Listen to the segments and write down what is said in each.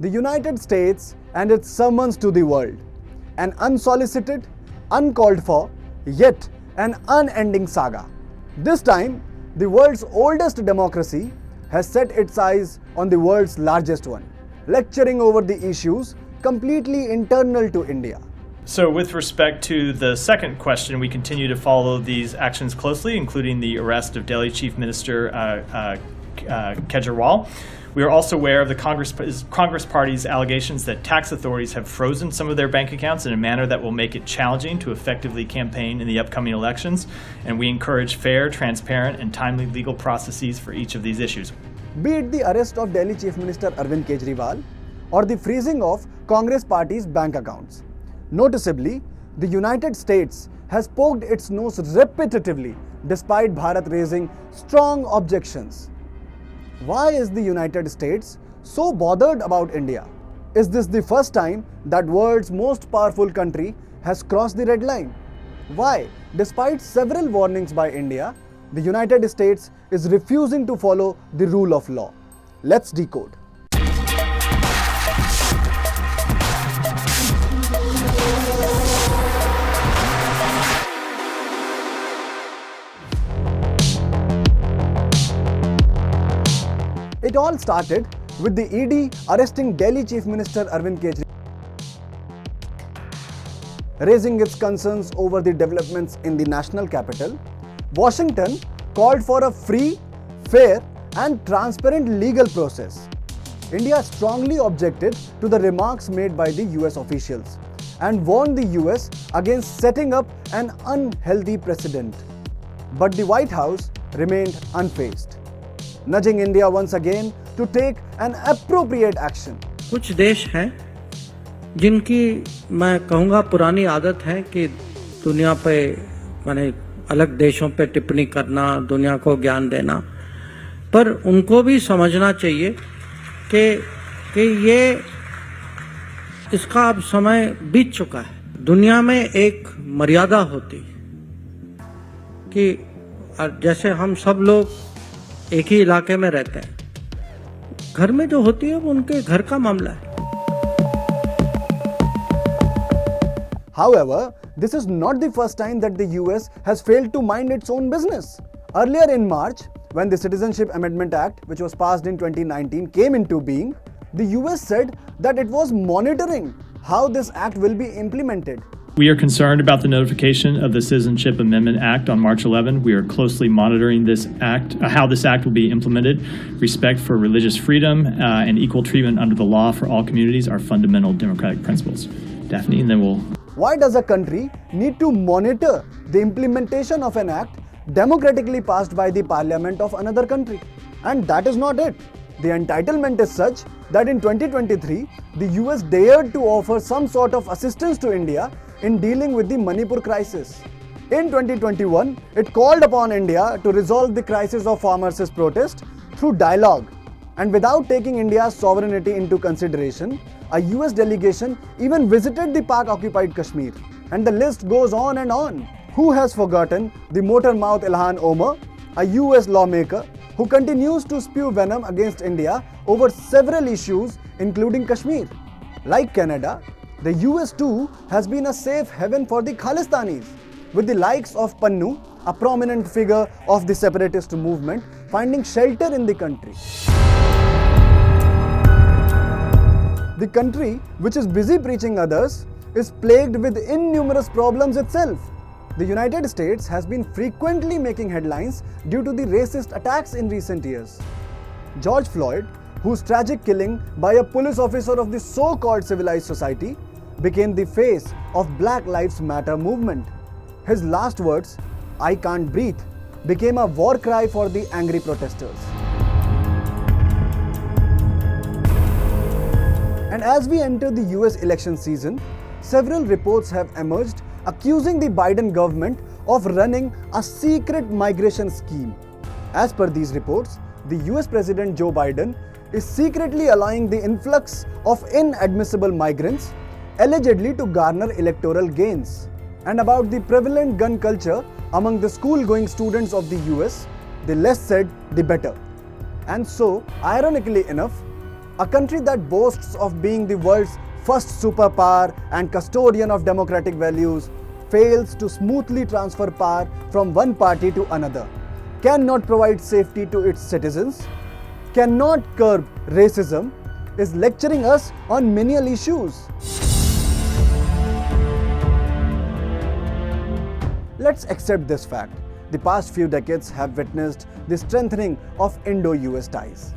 the United States and its summons to the world. An unsolicited, uncalled for, yet an unending saga. This time, the world's oldest democracy has set its eyes on the world's largest one, lecturing over the issues completely internal to India. So with respect to the second question, we continue to follow these actions closely, including the arrest of Delhi Chief Minister Kejriwal. We are also aware of the Congress Party's allegations that tax authorities have frozen some of their bank accounts in a manner that will make it challenging to effectively campaign in the upcoming elections, and we encourage fair, transparent, and timely legal processes for each of these issues. Be it the arrest of Delhi Chief Minister Arvind Kejriwal or the freezing of Congress Party's bank accounts. Noticeably, the United States has poked its nose repetitively despite Bharat raising strong objections. Why is the United States so bothered about India? Is this the first time that world's most powerful country has crossed the red line? Why, despite several warnings by India, the United States is refusing to follow the rule of law? Let's decode. It all started with the ED arresting Delhi Chief Minister Arvind Kejriwal, raising its concerns over the developments in the national capital. Washington called for a free, fair and transparent legal process. India strongly objected to the remarks made by the US officials and warned the US against setting up an unhealthy precedent. But the White House remained unfazed, nudging India once again to take an appropriate action. कुछ देश हैं जिनकी मैं कहूँगा पुरानी आदत है कि दुनिया पे माने अलग देशों पे टिप्पणी करना, दुनिया को ज्ञान देना, पर उनको भी समझना चाहिए कि ये इसका अब समय बीत चुका है। दुनिया में एक मर्यादा होती कि जैसे हम सब लोग एक ही इलाके में रहते हैं, घर में जो होती है वो उनके घर का मामला है। However, this is not the first time that the US has failed to mind its own business. Earlier in March, when the Citizenship Amendment Act, which was passed in 2019, came into being, the US said that it was monitoring how this act will be implemented. We are concerned about the notification of the Citizenship Amendment Act on March 11. We are closely monitoring this act, how this act will be implemented. Respect for religious freedom and equal treatment under the law for all communities are fundamental democratic principles. Daphne, and then we'll... Why does a country need to monitor the implementation of an act democratically passed by the parliament of another country? And that is not it. The entitlement is such that in 2023, the US dared to offer some sort of assistance to India in dealing with the Manipur crisis. In 2021, it called upon India to resolve the crisis of farmers' protest through dialogue. And without taking India's sovereignty into consideration, a US delegation even visited the Pak-occupied Kashmir. And the list goes on and on. Who has forgotten the motor mouth Ilhan Omar, a US lawmaker who continues to spew venom against India over several issues including Kashmir? Like Canada, the US too has been a safe haven for the Khalistanis, with the likes of Pannu, a prominent figure of the separatist movement, finding shelter in the country. The country, which is busy preaching others, is plagued with innumerous problems itself. The United States has been frequently making headlines due to the racist attacks in recent years. George Floyd, whose tragic killing by a police officer of the so-called civilized society, became the face of Black Lives Matter movement. His last words, "I can't breathe," became a war cry for the angry protesters. And as we enter the US election season, several reports have emerged accusing the Biden government of running a secret migration scheme. As per these reports, the US President Joe Biden is secretly allowing the influx of inadmissible migrants, allegedly to garner electoral gains. And about the prevalent gun culture among the school-going students of the US, the less said, the better. And so, ironically enough, A country that boasts of being the world's first superpower and custodian of democratic values fails to smoothly transfer power from one party to another, cannot provide safety to its citizens, cannot curb racism, is lecturing us on menial issues. Let's accept this fact. The past few decades have witnessed the strengthening of Indo-US ties.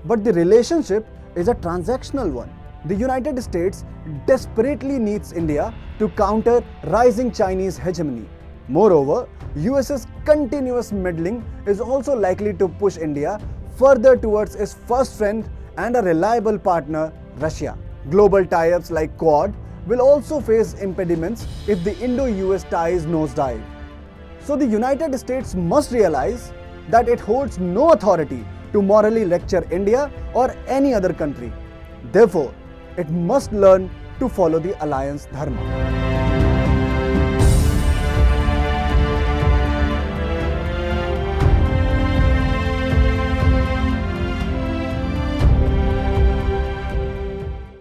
But the relationship is a transactional one. The United States desperately needs India to counter rising Chinese hegemony. Moreover, US's continuous meddling is also likely to push India further towards its first friend and a reliable partner, Russia. Global tie-ups like Quad will also face impediments if the Indo-US ties nosedive. So the United States must realize that it holds no authority to morally lecture India or any other country. Therefore, it must learn to follow the alliance dharma.